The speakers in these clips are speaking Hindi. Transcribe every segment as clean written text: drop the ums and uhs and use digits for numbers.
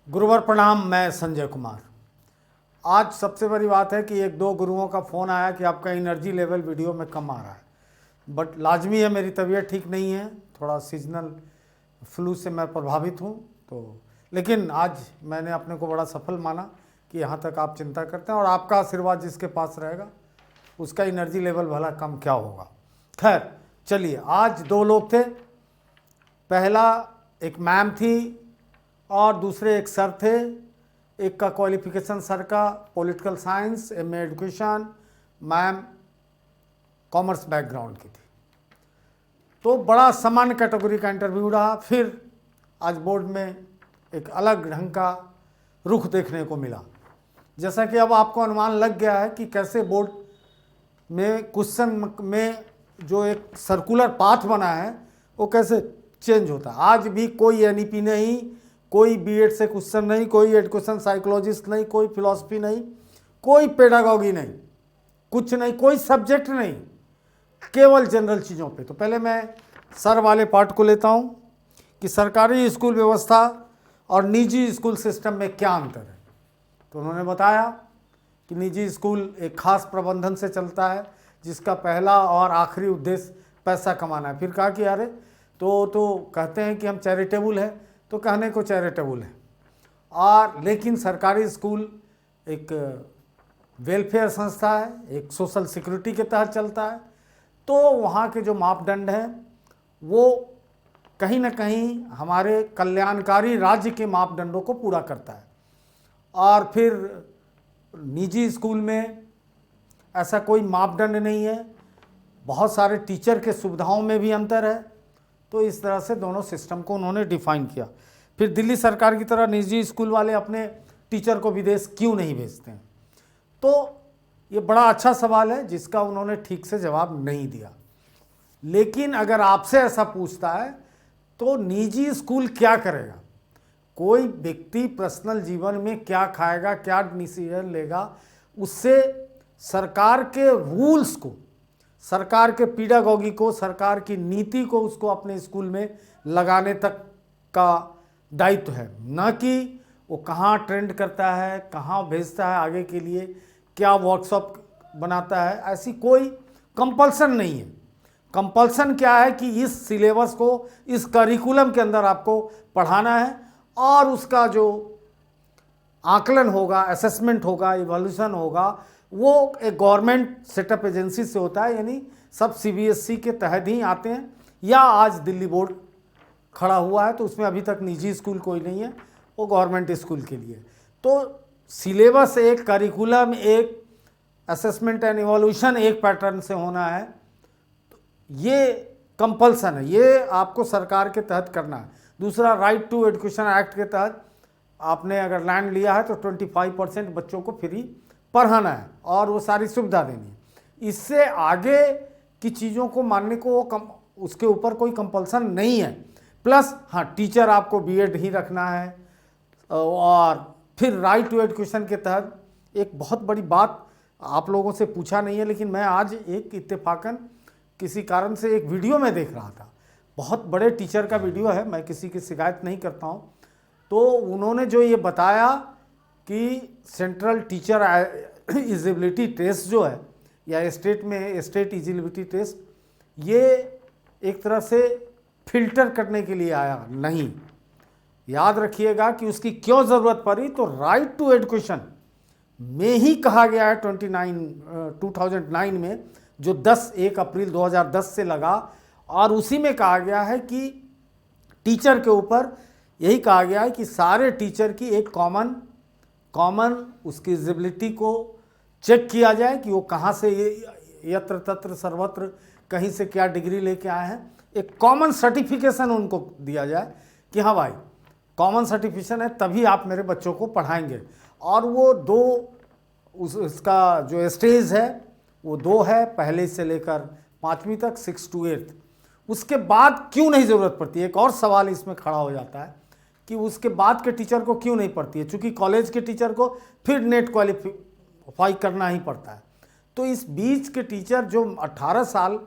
गुरुवर प्रणाम। मैं संजय कुमार। आज सबसे बड़ी बात है कि एक दो गुरुओं का फ़ोन आया कि आपका एनर्जी लेवल वीडियो में कम आ रहा है, बट लाजमी है मेरी तबीयत ठीक नहीं है, थोड़ा सीजनल फ्लू से मैं प्रभावित हूँ। तो लेकिन आज मैंने अपने को बड़ा सफल माना कि यहाँ तक आप चिंता करते हैं और आपका आशीर्वाद जिसके पास रहेगा उसका एनर्जी लेवल भला कम क्या होगा। खैर चलिए, आज दो लोग थे। पहला एक मैम थी और दूसरे एक सर थे। एक का क्वालिफिकेशन सर का political science MA education, ma'am commerce background की थी। तो बड़ा सामान्य कैटेगरी का इंटरव्यू रहा। फिर आज बोर्ड में एक अलग ढंग का रुख देखने को मिला। जैसा कि अब आपको अनुमान लग गया है कि कैसे बोर्ड में क्वेश्चन में जो एक सर्कुलर पाथ बना है वो कैसे चेंज होता है। आज भी कोई एनईपी नहीं, कोई बीएड से क्वेश्चन नहीं, कोई एजुकेशन साइकोलॉजिस्ट नहीं, कोई फिलॉसफी नहीं, कोई पेडागॉगी नहीं, कुछ नहीं, कोई सब्जेक्ट नहीं, केवल जनरल चीज़ों पे। तो पहले मैं सर वाले पार्ट को लेता हूँ कि सरकारी स्कूल व्यवस्था और निजी स्कूल सिस्टम में क्या अंतर है। तो उन्होंने बताया कि निजी स्कूल एक खास प्रबंधन से चलता है जिसका पहला और आखिरी उद्देश्य पैसा कमाना है। फिर कहा कि अरे तो कहते हैं कि हम चैरिटेबल है, तो कहने को चैरिटेबल है, और लेकिन सरकारी स्कूल एक वेलफेयर संस्था है, एक सोशल सिक्योरिटी के तहत चलता है। तो वहाँ के जो मापदंड हैं वो कहीं ना कहीं हमारे कल्याणकारी राज्य के मापदंडों को पूरा करता है। और फिर निजी स्कूल में ऐसा कोई मापदंड नहीं है, बहुत सारे टीचर के सुविधाओं में भी अंतर है। तो इस तरह से दोनों सिस्टम को उन्होंने डिफाइन किया। फिर दिल्ली सरकार की तरह निजी स्कूल वाले अपने टीचर को विदेश क्यों नहीं भेजते हैं। तो ये बड़ा अच्छा सवाल है जिसका उन्होंने ठीक से जवाब नहीं दिया। लेकिन अगर आपसे ऐसा पूछता है तो निजी स्कूल क्या करेगा, कोई व्यक्ति पर्सनल जीवन में क्या खाएगा, क्या डिसीजन लेगा, उससे सरकार के रूल्स को, सरकार के पीडागॉगी को, सरकार की नीति को उसको अपने स्कूल में लगाने तक का दायित्व है, न कि वो कहाँ ट्रेंड करता है, कहाँ भेजता है आगे के लिए, क्या वर्कशॉप बनाता है। ऐसी कोई कंपल्सन नहीं है। कंपल्सन क्या है कि इस सिलेबस को, इस करिकुलम के अंदर आपको पढ़ाना है और उसका जो आकलन होगा, असेसमेंट होगा, इवोल्यूशन होगा, वो एक गवर्नमेंट सेटअप एजेंसी से होता है, यानी सब सीबीएसई के तहत ही आते हैं। या आज दिल्ली बोर्ड खड़ा हुआ है तो उसमें अभी तक निजी स्कूल कोई नहीं है, वो गवर्नमेंट स्कूल के लिए। तो सिलेबस एक, करिकुलम एक, असेसमेंट एंड इवोल्यूशन एक पैटर्न से होना है। तो ये कंपल्सन है, ये आपको सरकार के तहत करना है। दूसरा, राइट टू एजुकेशन एक्ट के तहत आपने अगर लैंड लिया है तो 25% बच्चों को फ्री पढ़ाना है और वो सारी सुविधा देनी है। इससे आगे की चीज़ों को मानने को उसके ऊपर कोई कंपल्सन नहीं है। प्लस हाँ, टीचर आपको बीएड ही रखना है। और फिर राइट टू एजुकेशन के तहत एक बहुत बड़ी बात आप लोगों से पूछा नहीं है, लेकिन मैं आज एक इत्तेफाकन किसी कारण से एक वीडियो में देख रहा था, बहुत बड़े टीचर का वीडियो है, मैं किसी की शिकायत नहीं करता हूँ। तो उन्होंने जो ये बताया कि सेंट्रल टीचर एलिजिबिलिटी टेस्ट जो है, या स्टेट में स्टेट एलिजिबिलिटी टेस्ट, ये एक तरह से फिल्टर करने के लिए आया नहीं। याद रखिएगा कि उसकी क्यों ज़रूरत पड़ी। तो राइट टू एजुकेशन में ही कहा गया है 2009 में, जो 1 अप्रैल 2010 से लगा, और उसी में कहा गया है कि टीचर के ऊपर यही कहा गया है कि सारे टीचर की एक कॉमन उसकी एलिजिबिलिटी को चेक किया जाए कि वो कहाँ से यत्र तत्र सर्वत्र कहीं से क्या डिग्री लेके आए हैं। एक कॉमन सर्टिफिकेशन उनको दिया जाए कि हाँ भाई कॉमन सर्टिफिकेशन है तभी आप मेरे बच्चों को पढ़ाएंगे। और वो उसका जो स्टेज है वो 2 है, पहले से लेकर 5वीं तक, 6 to 8। उसके बाद क्यों नहीं ज़रूरत पड़ती है, एक और सवाल इसमें खड़ा हो जाता है कि उसके बाद के टीचर को क्यों नहीं पड़ती है। चूँकि कॉलेज के टीचर को फिर नेट क्वालिफाई करना ही पड़ता है। तो इस बीच के टीचर जो 18 साल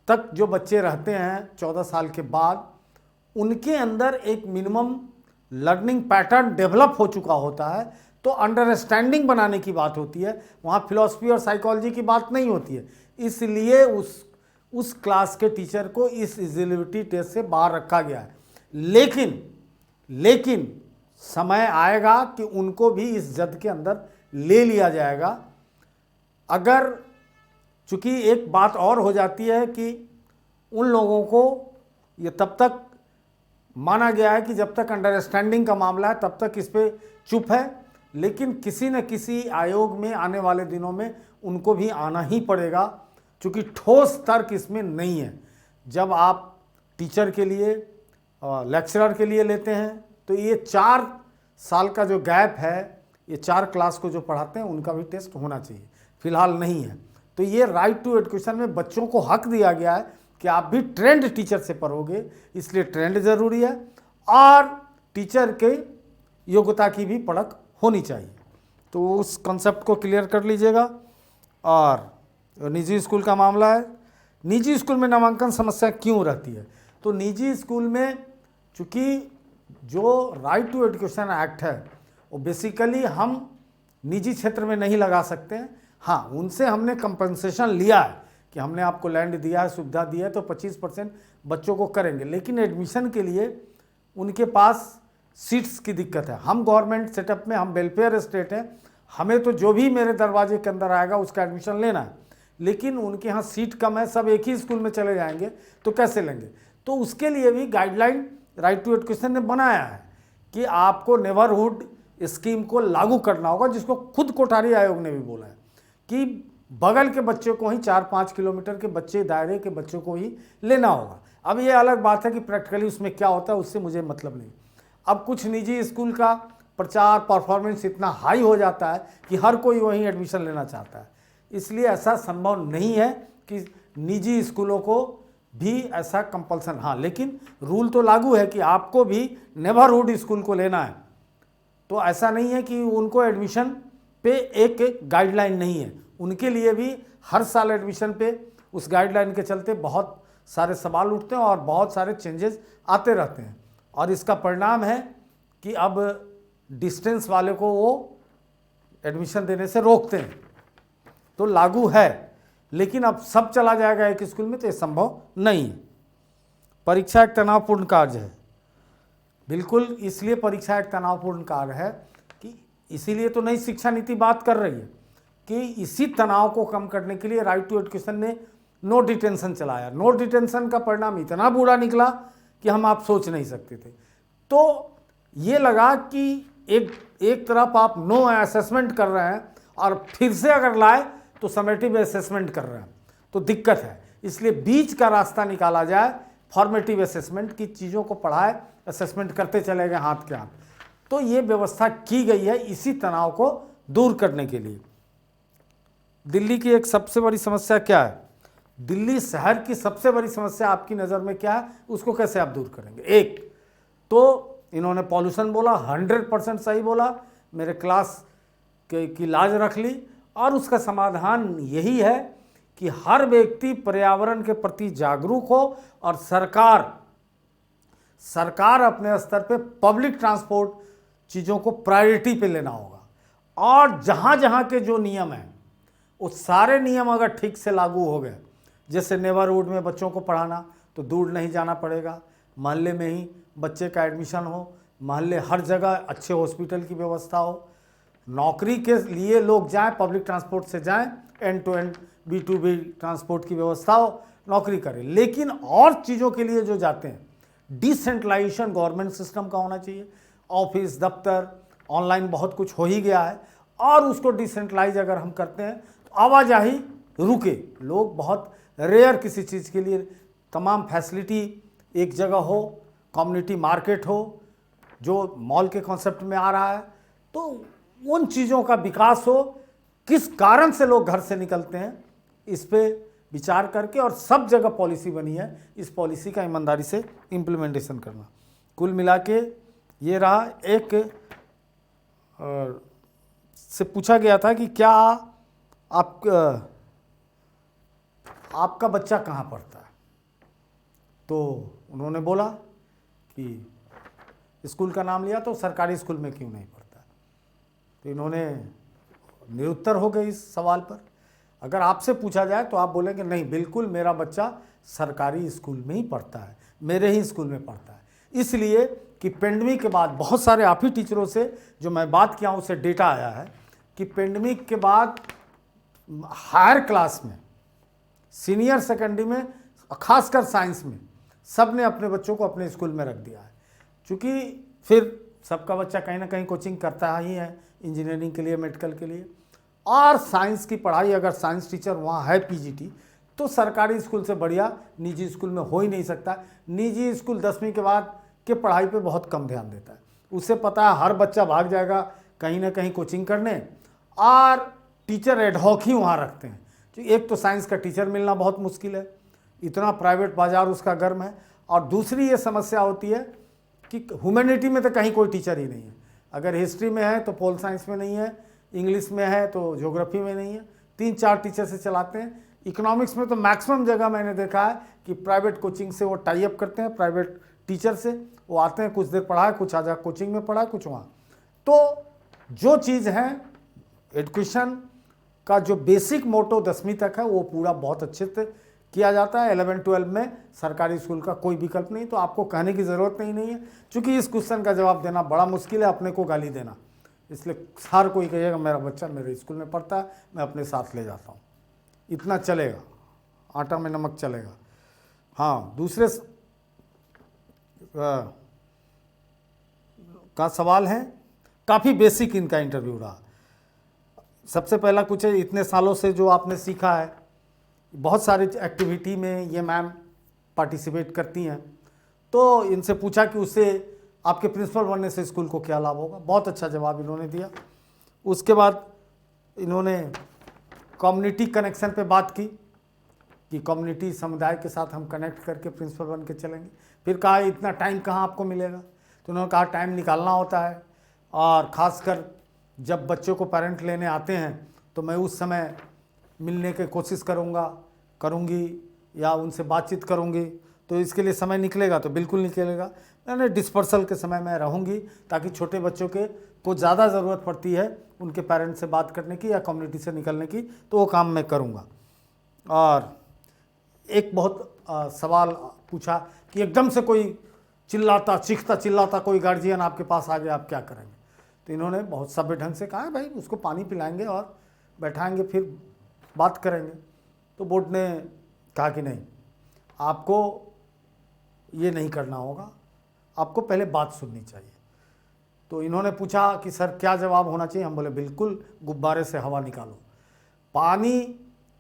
तक जो बच्चे रहते हैं, 14 साल के बाद, उनके अंदर एक मिनिमम लर्निंग पैटर्न डेवलप हो चुका होता है तो अंडरस्टैंडिंग बनाने की बात होती है, वहाँ फिलॉसफी और साइकोलॉजी की बात नहीं होती है। इसलिए उस क्लास के टीचर को इस एलिजिबिलिटी टेस्ट से बाहर रखा गया है। लेकिन समय आएगा कि उनको भी इस जद के अंदर ले लिया जाएगा। अगर चूंकि एक बात और हो जाती है कि उन लोगों को ये तब तक माना गया है कि जब तक अंडरस्टैंडिंग का मामला है तब तक इस पर चुप है, लेकिन किसी न किसी आयोग में आने वाले दिनों में उनको भी आना ही पड़ेगा, क्योंकि ठोस तर्क इसमें नहीं है। जब आप टीचर के लिए लेक्चरर के लिए लेते हैं तो ये 4 साल का जो गैप है, ये 4 क्लास को जो पढ़ाते हैं उनका भी टेस्ट होना चाहिए, फिलहाल नहीं है। तो ये राइट टू एजुकेशन में बच्चों को हक दिया गया है कि आप भी ट्रेंड टीचर से पढ़ोगे, इसलिए ट्रेंड ज़रूरी है और टीचर के योग्यता की भी परख होनी चाहिए। तो उस कॉन्सेप्ट को क्लियर कर लीजिएगा। और निजी स्कूल का मामला है, निजी स्कूल में नामांकन समस्या क्यों रहती है? तो निजी स्कूल में चूँकि जो राइट टू एजुकेशन एक्ट है वो बेसिकली हम निजी क्षेत्र में नहीं लगा सकते हैं। हाँ, उनसे हमने कंपनसेशन लिया है कि हमने आपको लैंड दिया है, सुविधा दी है, तो 25% बच्चों को करेंगे, लेकिन एडमिशन के लिए उनके पास सीट्स की दिक्कत है। हम गवर्नमेंट सेटअप में, हम वेलफेयर स्टेट हैं, हमें तो जो भी मेरे दरवाजे के अंदर आएगा उसका एडमिशन लेना है, लेकिन उनके यहाँ सीट कम है, सब एक ही स्कूल में चले जाएंगे तो कैसे लेंगे? तो उसके लिए भी गाइडलाइन राइट टू एजुकेशन ने बनाया है कि आपको नेबरहुड स्कीम को लागू करना होगा, जिसको खुद कोठारी आयोग ने भी बोला है कि बगल के बच्चे को ही 4-5 किलोमीटर के बच्चे दायरे के बच्चों को ही लेना होगा। अब ये अलग बात है कि प्रैक्टिकली उसमें क्या होता है, उससे मुझे मतलब नहीं। अब कुछ निजी स्कूल का प्रचार परफॉर्मेंस इतना हाई हो जाता है कि हर कोई वहीं एडमिशन लेना चाहता है, इसलिए ऐसा संभव नहीं है कि निजी स्कूलों को भी ऐसा कंपल्सन। हाँ, लेकिन रूल तो लागू है कि आपको भी नेबरहुड स्कूल को लेना है, तो ऐसा नहीं है कि उनको एडमिशन पे एक गाइडलाइन नहीं है। उनके लिए भी हर साल एडमिशन पे उस गाइडलाइन के चलते बहुत सारे सवाल उठते हैं और बहुत सारे चेंजेस आते रहते हैं, और इसका परिणाम है कि अब डिस्टेंस वाले को वो एडमिशन देने से रोकते हैं। तो लागू है, लेकिन अब सब चला जाएगा एक स्कूल में तो ये संभव नहीं है। परीक्षा एक तनावपूर्ण कार्य है, बिल्कुल, इसलिए परीक्षा एक तनावपूर्ण कार्य है कि इसीलिए तो नई शिक्षा नीति बात कर रही है कि इसी तनाव को कम करने के लिए राइट टू एजुकेशन ने नो डिटेंशन चलाया। नो डिटेंशन का परिणाम इतना बुरा निकला कि हम आप सोच नहीं सकते थे। तो ये लगा कि एक तरफ आप नो असेसमेंट कर रहे हैं और फिर से अगर लाए तो समेटिव असेसमेंट कर रहे हैं, तो दिक्कत है। इसलिए बीच का रास्ता निकाला जाए, फॉर्मेटिव असेसमेंट की चीज़ों को पढ़ाए, असेसमेंट करते चले गए हाथ के हाथ। तो ये व्यवस्था की गई है इसी तनाव को दूर करने के लिए। दिल्ली की एक सबसे बड़ी समस्या क्या है? दिल्ली शहर की सबसे बड़ी समस्या आपकी नज़र में क्या है, उसको कैसे आप दूर करेंगे? एक तो इन्होंने पॉल्यूशन बोला, 100% सही बोला, मेरे क्लास की लाज रख ली, और उसका समाधान यही है कि हर व्यक्ति पर्यावरण के प्रति जागरूक हो और सरकार अपने स्तर पे पब्लिक ट्रांसपोर्ट चीज़ों को प्रायोरिटी पे लेना होगा, और जहाँ जहाँ के जो नियम हैं वो सारे नियम अगर ठीक से लागू हो गए, जैसे नेबरहुड में बच्चों को पढ़ाना तो दूर नहीं जाना पड़ेगा, मोहल्ले में ही बच्चे का एडमिशन हो, मोहल्ले हर जगह अच्छे हॉस्पिटल की व्यवस्था हो, नौकरी के लिए लोग जाएं पब्लिक ट्रांसपोर्ट से जाएं, and to and B2B transport की व्यवस्था हो, नौकरी करें। लेकिन और चीज़ों के लिए जो जाते हैं, डिसेंट्रलाइजेशन गवर्नमेंट सिस्टम का होना चाहिए। ऑफिस दफ्तर ऑनलाइन बहुत कुछ हो ही गया है, और उसको डिसेंट्रलाइज अगर हम करते हैं तो आवाजाही रुके, लोग बहुत रेयर किसी चीज़ के लिए तमाम फैसिलिटी एक जगह हो, कम्युनिटी मार्केट हो जो मॉल के कॉन्सेप्ट में आ रहा है, तो उन चीज़ों का विकास हो। किस कारण से लोग घर से निकलते हैं, इस पे विचार करके, और सब जगह पॉलिसी बनी है, इस पॉलिसी का ईमानदारी से इम्प्लीमेंटेशन करना। कुल मिला के ये रहा। एक से पूछा गया था कि क्या आपका बच्चा कहाँ पढ़ता है, तो उन्होंने बोला कि स्कूल का नाम लिया तो सरकारी स्कूल में क्यों नहीं पढ़ता है। तो इन्होंने निरुत्तर हो गए इस सवाल पर। अगर आपसे पूछा जाए तो आप बोलेंगे नहीं, बिल्कुल मेरा बच्चा सरकारी स्कूल में ही पढ़ता है, मेरे ही स्कूल में पढ़ता है। इसलिए कि पेंडेमिक के बाद बहुत सारे आप ही टीचरों से जो मैं बात किया हूँ उससे डेटा आया है कि पेंडेमिक के बाद हायर क्लास में, सीनियर सेकेंडरी में, खासकर साइंस में सब ने अपने बच्चों को अपने स्कूल में रख दिया है। क्योंकि फिर सबका बच्चा कहीं ना कहीं कोचिंग करता ही है, इंजीनियरिंग के लिए, मेडिकल के लिए, और साइंस की पढ़ाई अगर साइंस टीचर वहाँ है पीजीटी, तो सरकारी स्कूल से बढ़िया निजी स्कूल में हो ही नहीं सकता। निजी स्कूल 10वीं के बाद के पढ़ाई पे बहुत कम ध्यान देता है। उसे पता है हर बच्चा भाग जाएगा कहीं ना कहीं कोचिंग करने, और टीचर एडहॉक ही वहाँ रखते हैं। तो एक तो साइंस का टीचर मिलना बहुत मुश्किल है, इतना प्राइवेट बाजार उसका गर्म है, और दूसरी ये समस्या होती है कि ह्यूमैनिटी में तो कहीं कोई टीचर ही नहीं है। अगर हिस्ट्री में है तो पोल साइंस में नहीं है, इंग्लिश में है तो ज्योग्राफी में नहीं है, 3-4 टीचर से चलाते हैं। इकोनॉमिक्स में तो मैक्सिमम जगह मैंने देखा है कि प्राइवेट कोचिंग से वो टाई अप करते हैं, प्राइवेट टीचर से वो आते हैं, कुछ देर पढ़ाए, कुछ आजा कोचिंग में पढ़ाए, कुछ वहाँ। तो जो चीज़ है एजुकेशन का जो बेसिक मोटो 10वीं तक है वो पूरा बहुत अच्छे से किया जाता है। 11-12 में सरकारी स्कूल का कोई विकल्प नहीं, तो आपको कहने की ज़रूरत नहीं है। चूँकि इस क्वेश्चन का जवाब देना बड़ा मुश्किल है, अपने को गाली देना, इसलिए हर कोई कहिएगा मेरा बच्चा मेरे स्कूल में पढ़ता है, मैं अपने साथ ले जाता हूँ, इतना चलेगा, आटा में नमक चलेगा। हाँ, दूसरे का सवाल है, काफ़ी बेसिक इनका इंटरव्यू रहा। सबसे पहला कुछ है, इतने सालों से जो आपने सीखा है, बहुत सारी एक्टिविटी में ये मैम पार्टिसिपेट करती हैं, तो इनसे पूछा कि उससे आपके प्रिंसिपल बनने से स्कूल को क्या लाभ होगा। बहुत अच्छा जवाब इन्होंने दिया। उसके बाद इन्होंने कम्युनिटी कनेक्शन पे बात की कि कम्युनिटी समुदाय के साथ हम कनेक्ट करके प्रिंसिपल बन के चलेंगे। फिर कहा इतना टाइम कहाँ आपको मिलेगा, तो उन्होंने कहा टाइम निकालना होता है, और ख़ासकर जब बच्चों को पेरेंट लेने आते हैं तो मैं उस समय मिलने की कोशिश करूँगी या उनसे बातचीत करूँगी, तो इसके लिए समय निकलेगा तो बिल्कुल निकलेगा। मैंने डिस्पर्सल के समय मैं रहूँगी ताकि छोटे बच्चों के को ज़्यादा ज़रूरत पड़ती है उनके पेरेंट्स से बात करने की या कम्युनिटी से निकलने की, तो वो काम मैं करूँगा। और एक बहुत सवाल पूछा कि एकदम से कोई चीखता चिल्लाता कोई गार्जियन आपके पास आ गया, आप क्या करेंगे। तो इन्होंने बहुत सभ्य ढंग से कहा भाई उसको पानी पिलाएंगे और बैठाएंगे, फिर बात करेंगे। तो बोर्ड ने कहा कि नहीं, आपको ये नहीं करना होगा, आपको पहले बात सुननी चाहिए। तो इन्होंने पूछा कि सर क्या जवाब होना चाहिए। हम बोले बिल्कुल गुब्बारे से हवा निकालो। पानी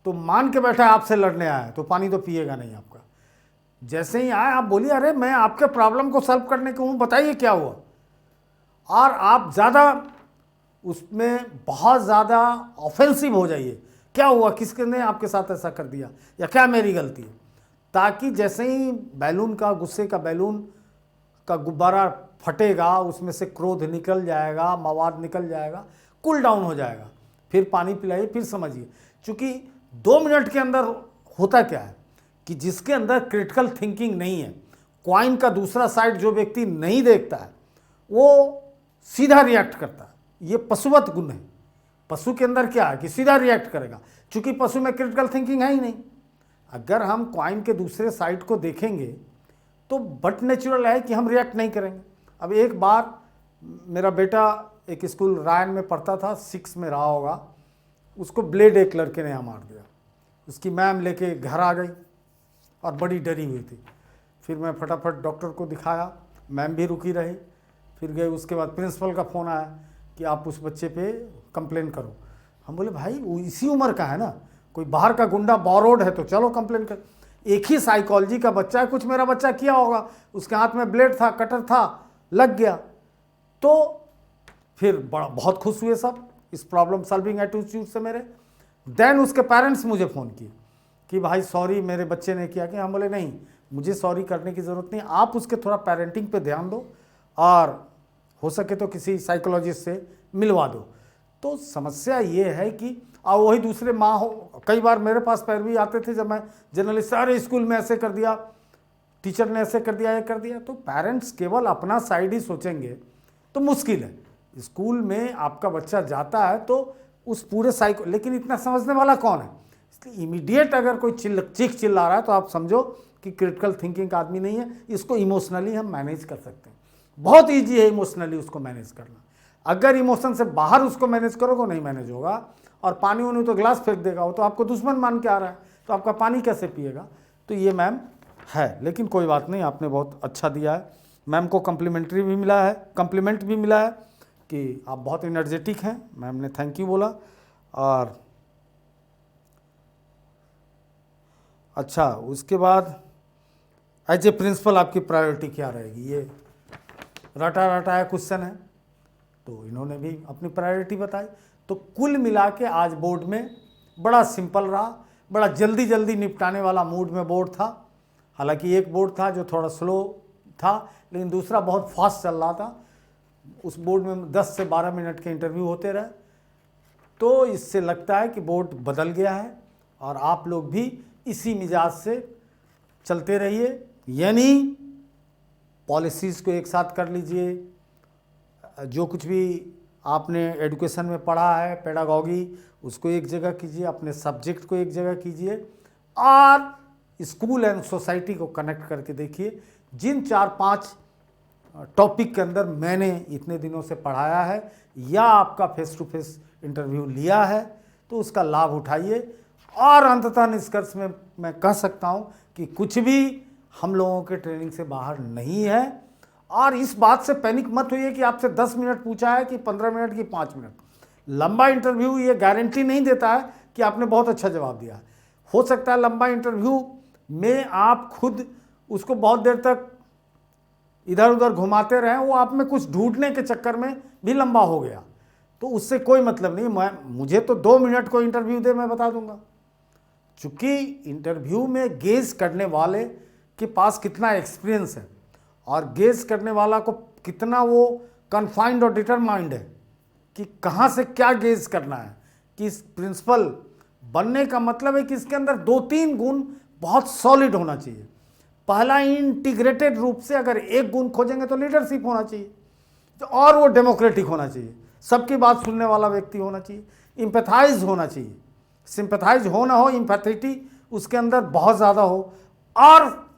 तो मान के बैठा है आपसे लड़ने आया है, तो पानी तो पिएगा नहीं आपका। जैसे ही आए आप बोलिए अरे मैं आपके प्रॉब्लम को सॉल्व करने को हूँ, बताइए क्या हुआ। और आप ज़्यादा उसमें बहुत ज़्यादा ऑफेंसिव हो जाइए, क्या हुआ, किसने आपके साथ ऐसा कर दिया, या क्या मेरी गलती है। ताकि जैसे ही बैलून का, गुस्से का बैलून का गुब्बारा फटेगा, उसमें से क्रोध निकल जाएगा, मवाद निकल जाएगा, कूल डाउन हो जाएगा, फिर पानी पिलाइए, फिर समझिए। चूँकि 2 मिनट के अंदर होता क्या है कि जिसके अंदर क्रिटिकल थिंकिंग नहीं है, कॉइन का दूसरा साइड जो व्यक्ति नहीं देखता है वो सीधा रिएक्ट करता है। ये पशुवत गुण है। पशु के अंदर क्या है कि सीधा रिएक्ट करेगा, चूँकि पशु में क्रिटिकल थिंकिंग है ही नहीं। अगर हम कॉइन के दूसरे साइड को देखेंगे तो बट नेचुरल है कि हम रिएक्ट नहीं करेंगे। अब एक बार मेरा बेटा एक स्कूल रायन में पढ़ता था, 6 में रहा होगा, उसको ब्लेड एक लड़के ने यहाँ मार दिया। उसकी मैम लेके घर आ गई और बड़ी डरी हुई थी। फिर मैं फटाफट डॉक्टर को दिखाया, मैम भी रुकी रही, फिर गए। उसके बाद प्रिंसिपल का फ़ोन आया कि आप उस बच्चे पे कंप्लेन करो। हम बोले भाई वो इसी उम्र का है ना, कोई बाहर का गुंडा बॉरोड है तो चलो कंप्लेन कर। एक ही साइकोलॉजी का बच्चा है, कुछ मेरा बच्चा किया होगा, उसके हाथ में ब्लेड था, कटर था, लग गया। तो फिर बहुत खुश हुए सब इस प्रॉब्लम सॉल्विंग एटीट्यूड से मेरे। देन उसके पेरेंट्स मुझे फ़ोन किए कि भाई सॉरी मेरे बच्चे ने किया। कि हम बोले नहीं, मुझे सॉरी करने की ज़रूरत नहीं, आप उसके थोड़ा पेरेंटिंग पे ध्यान दो और हो सके तो किसी साइकोलॉजिस्ट से मिलवा दो। तो समस्या ये है कि और वही दूसरे माँ हो, कई बार मेरे पास पैरवी आते थे जब मैं जर्नलिस्ट, अरे स्कूल में ऐसे कर दिया, टीचर ने ऐसे कर दिया, ये कर दिया। तो पेरेंट्स केवल अपना साइड ही सोचेंगे तो मुश्किल है। स्कूल में आपका बच्चा जाता है तो उस पूरे साइको, लेकिन इतना समझने वाला कौन है? इसलिए इमीडिएट अगर कोई चीख चिल्ला रहा है तो आप समझो कि क्रिटिकल थिंकिंग का आदमी नहीं है। इसको इमोशनली हम मैनेज कर सकते हैं, बहुत ईजी है इमोशनली उसको मैनेज करना। अगर इमोशन से बाहर उसको मैनेज करोगे नहीं मैनेज होगा। और पानी वानी तो गिलास फेंक देगा, वो तो आपको दुश्मन मान के आ रहा है, तो आपका पानी कैसे पिएगा? तो ये मैम है, लेकिन कोई बात नहीं, आपने बहुत अच्छा दिया है। मैम को कम्प्लीमेंट भी मिला है कि आप बहुत एनर्जेटिक हैं। मैम ने थैंक यू बोला। और अच्छा, उसके बाद एज ए प्रिंसिपल आपकी प्रायोरिटी क्या रहेगी? ये रटा क्वेश्चन है, तो इन्होंने भी अपनी प्रायोरिटी बताई। तो कुल मिला के आज बोर्ड में बड़ा सिंपल रहा, बड़ा जल्दी निपटाने वाला मूड में बोर्ड था। हालांकि एक बोर्ड था जो थोड़ा स्लो था, लेकिन दूसरा बहुत फास्ट चल रहा था। उस बोर्ड में 10 से 12 मिनट के इंटरव्यू होते रहे। तो इससे लगता है कि बोर्ड बदल गया है और आप लोग भी इसी मिजाज से चलते रहिए, यानी पॉलिसीज़ को एक साथ कर लीजिए। जो कुछ भी आपने एजुकेशन में पढ़ा है, पेडागॉगी, उसको एक जगह कीजिए, अपने सब्जेक्ट को एक जगह कीजिए और स्कूल एंड सोसाइटी को कनेक्ट करके देखिए। जिन 4-5 टॉपिक के अंदर मैंने इतने दिनों से पढ़ाया है या आपका फेस टू फेस इंटरव्यू लिया है, तो उसका लाभ उठाइए। और अंततः निष्कर्ष में मैं कह सकता हूँ कि कुछ भी हम लोगों के ट्रेनिंग से बाहर नहीं है। और इस बात से पैनिक मत होइए कि आपसे 10 मिनट पूछा है कि 15 मिनट की 5 मिनट। लंबा इंटरव्यू ये गारंटी नहीं देता है कि आपने बहुत अच्छा जवाब दिया है। हो सकता है लंबा इंटरव्यू में आप खुद उसको बहुत देर तक इधर उधर घुमाते रहें, वो आप में कुछ ढूंढने के चक्कर में भी लंबा हो गया, तो उससे कोई मतलब नहीं। मुझे तो 2 मिनट को इंटरव्यू दे, मैं बता दूंगा। चूँकि इंटरव्यू में गेज करने वाले के पास कितना एक्सपीरियंस है और गेज करने वाला को कितना वो कन्फाइंड और डिटरमाइंड है कि कहाँ से क्या गेज करना है। कि इस प्रिंसिपल बनने का मतलब है कि इसके अंदर 2-3 गुण बहुत सॉलिड होना चाहिए। पहला, इंटीग्रेटेड रूप से अगर एक गुण खोजेंगे तो लीडरशिप होना चाहिए, तो और वो डेमोक्रेटिक होना चाहिए, सबकी बात सुनने वाला व्यक्ति होना चाहिए, इम्पैथाइज होना चाहिए। सिंपैथाइज हो ना हो, इम्पैथेटी उसके अंदर बहुत ज़्यादा हो। और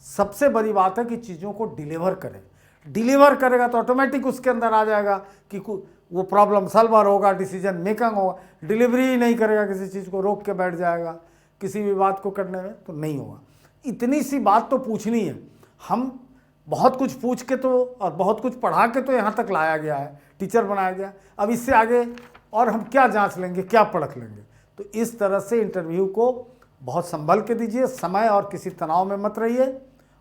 सबसे बड़ी बात है कि चीज़ों को डिलीवर करें। डिलीवर करेगा तो ऑटोमेटिक उसके अंदर आ जाएगा कि वो प्रॉब्लम सॉल्वर होगा, डिसीजन मेकिंग होगा। डिलीवरी ही नहीं करेगा, किसी चीज़ को रोक के बैठ जाएगा किसी भी बात को करने में, तो नहीं होगा। इतनी सी बात तो पूछनी है। हम बहुत कुछ पूछ के तो और बहुत कुछ पढ़ा के तो यहाँ तक लाया गया है, टीचर बनाया गया। अब इससे आगे और हम क्या जांच लेंगे, क्या परख लेंगे? तो इस तरह से इंटरव्यू को बहुत संभल के दीजिए, समय और किसी तनाव में मत रहिए।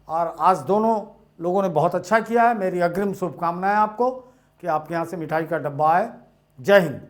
और आज दोनों लोगों ने बहुत अच्छा किया है। मेरी अग्रिम शुभकामनाएं आपको कि आपके यहाँ से मिठाई का डब्बा आए। जय हिंद।